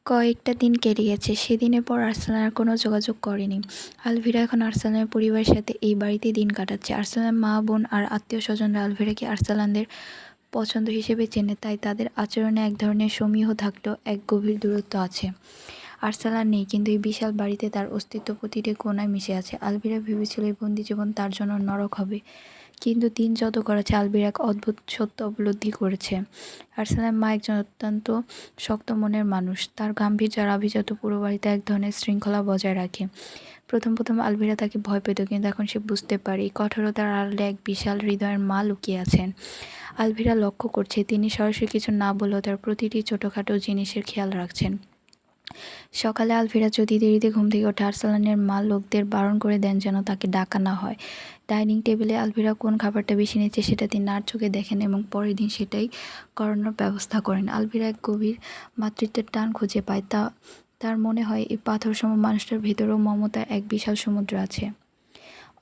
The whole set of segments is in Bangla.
কয়েকটা দিন কেটে গেছে। সেদিনের পর আর্সেনাল আর কোনো যোগাযোগ করেনি। আলভিরা এখন আর্সেনালের পরিবারের সাথে এই বাড়িতেই দিন কাটাচ্ছে। আর্সেনালের মা, বোন আর আত্মীয়স্বজনরা আলভিরাকে আর্সেনালদের পছন্দ হিসেবে চেনে, তাই তাদের আচরণে এক ধরনের সমীহ থাকলেও এক গভীর দূরত্ব আছে। আর্সেনাল নেই, কিন্তু এই বিশাল বাড়িতে তার অস্তিত্ব প্রতিটি কোণায় মিশে আছে। আলভিরা ভেবেছিল এই বন্দি জীবন তার জন্য নরক হবে, কিন্তু দিন যত গড়াচ্ছে আলভিরা এক অদ্ভুত সত্য উপলব্ধি করেছে। আর্সেনালের মা একজন অত্যন্ত শক্ত মনের মানুষ। তার গাম্ভীর্য আর আভিজাত্য পুরো বাড়িতে এক ধরনের শৃঙ্খলা বজায় রাখে। প্রথম প্রথম আলভিরা তাকে ভয় পেত, কিন্তু এখন সে বুঝতে পারে এই কঠোরতার আড়ালে এক বিশাল হৃদয়ের মা লুকিয়ে আছেন। আলভিরা লক্ষ্য করছে তিনি সরাসরি কিছু না বললেও তার প্রতিটি ছোটোখাটো জিনিসের খেয়াল রাখছেন। সকালে আলভিরা যদি দেরিতে ঘুম থেকে ওঠে, আর্সেনালের মা লোকদের বারণ করে দেন যেন তাকে ডাকা না হয়। ডাইনিং টেবিলে আলভিরা কোন খাবারটা বেশি নিচ্ছে সেটা তিনি নার চোখে দেখেন এবং পরের দিন সেটাই করানোর ব্যবস্থা করেন। আলভিরা এক গভীর মাতৃত্বের টান খুঁজে পায়। তার মনে হয় এই পাথরসম মানুষটার ভেতরেও মমতার এক বিশাল সমুদ্র আছে।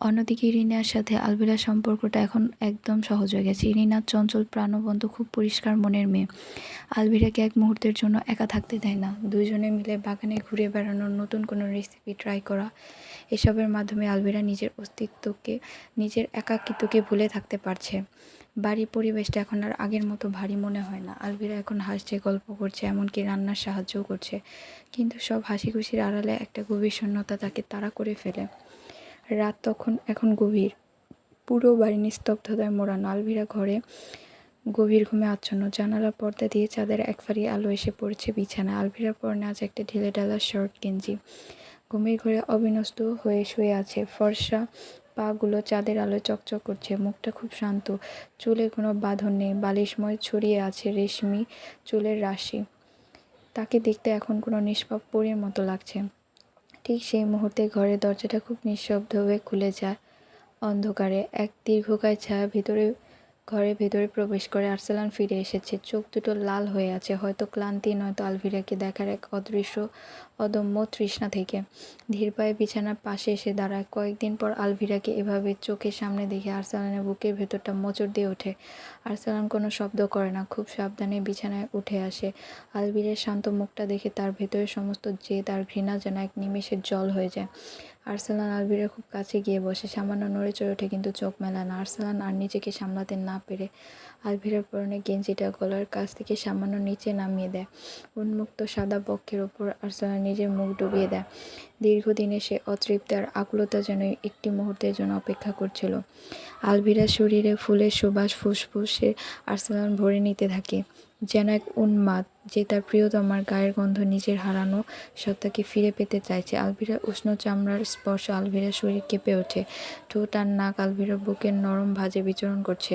অন্যদিকে ইরিনার সাথে আলভিরার সম্পর্কটা এখন একদম সহজ হয়ে গেছে। ইরিনা চঞ্চল, প্রাণবন্ত, খুব পরিষ্কার মনের মেয়ে। আলভিরাকে এক মুহূর্তের জন্য একা থাকতে দেয় না। দুজনে মিলে বাগানে ঘুরে বেড়ানো, নতুন কোনো রেসিপি ট্রাই করা, এসবের মাধ্যমে আলভিরা নিজের অস্তিত্বকে, নিজের একাকিত্বকে ভুলে থাকতে পারছে। বাড়ির পরিবেশটা এখন আর আগের মতো ভারী মনে হয় না। আলভিরা এখন হাসছে, গল্প করছে, এমনকি রান্নার সাহায্যও করছে, কিন্তু সব হাসি খুশির আড়ালে একটা গভীর শূন্যতা তাকে তাড়া করে ফেলে। রাত এখন গভীর, পুরো বাড়ি নিস্তব্ধতায় মোড়ানো। আলভিরা ঘরে গভীর ঘুমে আচ্ছন্ন। জানালার পর্দা দিয়ে চাঁদের এক ফালি আলো এসে পড়েছে বিছানায়। আলভিরার পরনে আজ একটা ঢিলেঢালা শার্ট গেঞ্জি। ঘুমের ঘরে অবিন্যস্ত হয়ে শুয়ে আছে। ফর্সা পাগুলো চাঁদের আলোয় চকচক করছে। মুখটা খুব শান্ত, চুলে কোনো বাঁধন নেই, বালিশময় ছড়িয়ে আছে রেশমি চুলের রাশি। তাকে দেখতে এখন কোনো নিষ্পাপ পরীর মতো লাগছে। ঠিক সেই মুহূর্তে ঘরের দরজাটা খুব নিঃশব্দভাবে খুলে যায়। অন্ধকারে এক দীর্ঘকায় ছায়া ঘরের ভেতরে প্রবেশ করে। আর্সেনাল ফিরে এসেছে। চোখ দুটো লাল হয়ে আছে, হয়তো ক্লান্তি, নয়তো আলভিরাকে দেখার এক অদৃশ্য অদম্য তৃষ্ণা থেকে। ধীর পায়ে বিছানার পাশে এসে দাঁড়ায়। কয়েকদিন পর আলভিরাকে এভাবে চোখের সামনে দেখে আর্সেনালের বুকের ভেতরটা মোচড় দিয়ে ওঠে। আর্সেনাল কোনো শব্দ করে না, খুব সাবধানে বিছানায় উঠে আসে। আলভিরার শান্ত মুখটা দেখে তার ভেতরের সমস্ত জেদ আর ঘৃণা যেন এক নিমেষে জল হয়ে যায়। আর্সেনাল আলভিরার খুব কাছে গিয়ে বসে। সামান্য নড়ে চড়ে ওঠে, কিন্তু চোখ মেলায় না। আর্সেনাল আর নিজেকে সামলাতে না পেরে আলভিরার পরনে গেঞ্জিটা গলার কাছ থেকে সামান্য নিচে নামিয়ে দেয়। উন্মুক্ত সাদা বক্ষের ওপর আর্সেনাল নিজের মুখ ডুবিয়ে দেয়। দীর্ঘদিনে সে অতৃপ্তি আর আকুলতা যেন একটি মুহূর্তের জন্য অপেক্ষা করছিল। আলভিরার শরীরে ফুলের সুবাস ফুসফুসে আর্সেনাল ভরে নিতে থাকে, যেন এক উন্মাদ যে তার প্রিয়তমার গায়ের গন্ধ, নিজের হারানো সত্তাকে ফিরে পেতে চাইছে। আলভিরার উষ্ণ চামড়ার স্পর্শ আলভিরার শরীর কেঁপে ওঠে। ঠোঁট আর নাক আলভিরার বুকের নরম ভাঁজে বিচরণ করছে।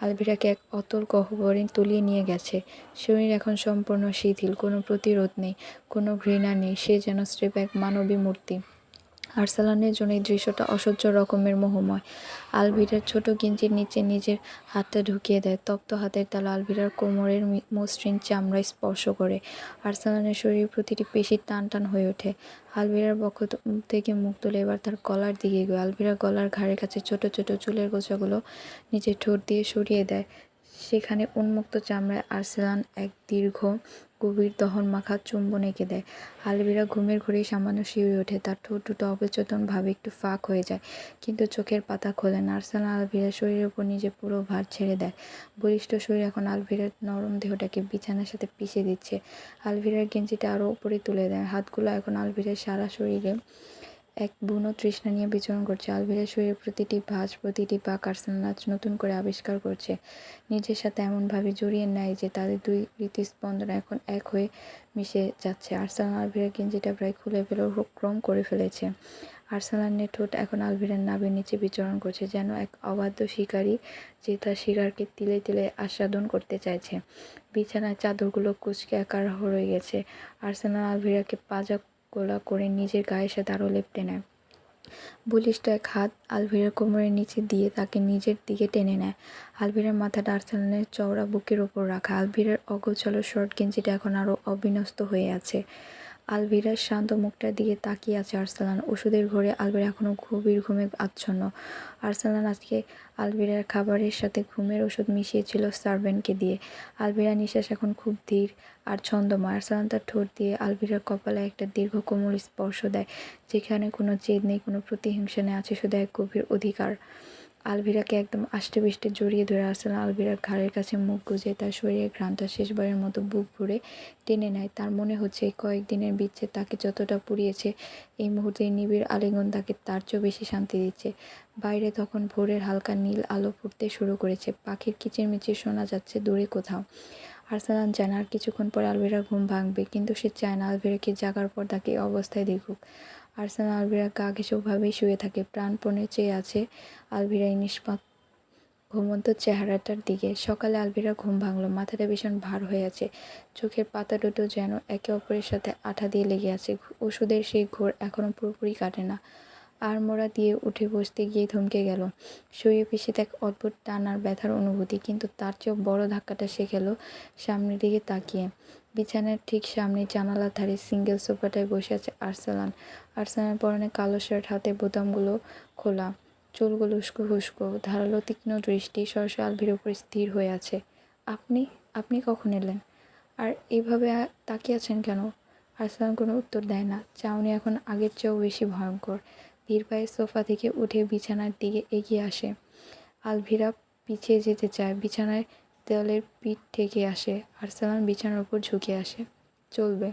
আলভিরাকে এক অতল গহ্বরে তুলিয়ে নিয়ে গেছে। শরীর এখন সম্পূর্ণ শিথিল, কোনো প্রতিরোধ নেই, কোনো ঘৃণা নেই। সে যেন স্রেফ এক মানবী মূর্তি। আর্সেনালের জন্য এই দৃশ্যটা অসহ্য রকমের মোহময়। আলভিরার ছোট গেঞ্জির নিচে নিজের হাতটা ঢুকিয়ে দেয়। তপ্ত হাতের তালু আলভিরার কোমরের মসৃণ চামড়ায় স্পর্শ করে। আর্সেনালের শরীর প্রতিটি পেশি টান টান হয়ে ওঠে। আলভিরার বক্ষ থেকে মুখ তুলে এবার তার গলার দিকে এগোয়। আলভিরার গলার ঘাড়ের কাছে ছোট ছোট চুলের গোছাগুলো নিজের ঠোঁট দিয়ে সরিয়ে দেয়। সেখানে উন্মুক্ত চামড়ায় আর্সেনাল এক দীর্ঘ, গভীর দহন-মাখা চুম্বন এঁকে দেয়। আলভিরা ঘুমের ঘোরেই সামান্য শিউরে ওঠে। তার ঠোঁট দুটো অবচেতনভাবে একটু ফাঁক হয়ে যায়, কিন্তু চোখের পাতা খোলে না। আর্সেনাল আলভিরার শরীরের উপর নিজের পুরো ভার ছেড়ে দেয়। বলিষ্ঠ শরীর এখন আলভিরার নরম দেহটাকে বিছানার সাথে পিষে দিচ্ছে। আলভিরার গেঞ্জিটা আরও উপরে তুলে দেয়। হাতগুলো এখন আলভিরার সারা শরীরে এক বুনো তৃষ্ণা নিয়ে বিচরণ করছে। আলভিরার শরীরের প্রতিটি ভাঁজ, প্রতিটি পাক আর্সেনাল আজ নতুন করে আবিষ্কার করছে, নিজের সাথে এমনভাবে জড়িয়ে নেয় যে তাদের দুই হৃৎস্পন্দন এখন এক হয়ে মিশে যাচ্ছে। আর্সেনাল আলভিরার গেঞ্জিটা প্রায় খুলে ফেলে ক্রম করে ফেলেছে। আর্সেনালের ঠোঁট এখন আলভিরার নাভির নিচে বিচরণ করছে, যেন এক অবাধ্য শিকারী যে তার শিকারকে তিলে তিলে আস্বাদন করতে চাইছে। বিছানার চাদরগুলো কুঁচকে একার হয়ে গেছে। আর্সেনাল আলভিরাকে পাজা গোলা করে নিজের গায়ের সাথে আরও লেপ্টে নেয়। বলিষ্ঠ এক হাত আলভিরার কোমরের নিচে দিয়ে তাকে নিজের দিকে টেনে নেয়। আলভিরার মাথাটা আর্সেনালের চওড়া বুকের ওপর রাখা। আলভিরার অগোছালো শর্ট গেঞ্জিটা এখন আরও অবিন্যস্ত হয়ে আছে। আলভিরার শান্ত মুখটার দিকে তাকিয়ে আছে আরসালান। ওষুধের ঘরে আলভিরা এখনও গভীর ঘুমে আচ্ছন্ন। আরসালান আজকে আলভিরার খাবারের সাথে ঘুমের ওষুধ মিশিয়েছিল সার্ভেন্টকে দিয়ে। আলভিরার নিঃশ্বাস এখন খুব ধীর আর ছন্দময়। আরসালান তার ঠোঁট দিয়ে আলভিরার কপালে একটা দীর্ঘ কোমল স্পর্শ দেয়, যেখানে কোনো জেদ নেই, কোনো প্রতিহিংসা নেই, আছে শুধু এক গভীর অধিকার। আলভিরাকে একদম আষ্টেপৃষ্টে জড়িয়ে ধরে আরসালান আলভিরার ঘাড়ের কাছে মুখ গুজে তার শরীরের ঘ্রাণটা শেষবারের মতো বুক ভরে টেনে নেয়। তার মনে হচ্ছে এই কয়েকদিনের বিচ্ছেদ তাকে যতটা পুড়িয়েছে, এই মুহূর্তের নিবিড় আলিঙ্গন তাকে তার চেয়েও বেশি শান্তি দিচ্ছে। বাইরে তখন ভোরের হালকা নীল আলো ফুটতে শুরু করেছে। পাখির কিচিরমিচির শোনা যাচ্ছে দূরে কোথাও। আরসালান জানে আর কিছুক্ষণ পরে আলভিরার ঘুম ভাঙবে, কিন্তু সে চায় না আলভিরাকে জাগার পর তাকে এই অবস্থায় দেখুক। আরসালান আলভিরার গা ঘেঁষে ওভাবেই শুয়ে থাকে, প্রাণপণে চেয়ে আছে আলভিরা এই নিষ্পাপ ঘুমন্ত চেহারাটার দিকে। সকালে আলভিরার ঘুম ভাঙল। মাথাটা ভীষণ ভার হয়ে আছে, চোখের পাতা দুটো যেন একে অপরের সাথে আঠা দিয়ে লেগে আছে। ওষুধের সেই ঘোর এখনও পুরোপুরি কাটে না। আড়মোড়া দিয়ে উঠে বসতে গিয়ে থমকে গেল। শরীরে পেশিতে এক অদ্ভুত টান আর ব্যথার অনুভূতি, কিন্তু তার চেয়েও বড় ধাক্কাটা সে খেল সামনের দিকে তাকিয়ে। বিছানার ঠিক সামনে জানালার ধারে সিঙ্গেল সোফাটায় বসে আছে আরসালান। আরসালানের পরনে কালো শার্ট, হাতে বোতামগুলো খোলা, চুলগুলো উস্কো খুস্কো, ধারালো তীক্ষ্ণ দৃষ্টি সরাসরি আলভির উপর স্থির হয়ে আছে। আপনি আপনি কখন এলেন? আর এইভাবে তাকিয়ে আছেন কেন? আরসালান কোনো উত্তর দেয় না। চাউনি এখন আগের চেয়েও বেশি ভয়ঙ্কর। ধীর পায়ে সোফা থেকে উঠে বিছানার দিকে এগিয়ে আসে। আলভিরা পিছিয়ে যেতে চায়, বিছানায় দেওয়ালের পিঠ ঠেকে আসে। আরসালান বিছানার উপর ঝুঁকে আসে। চলবে।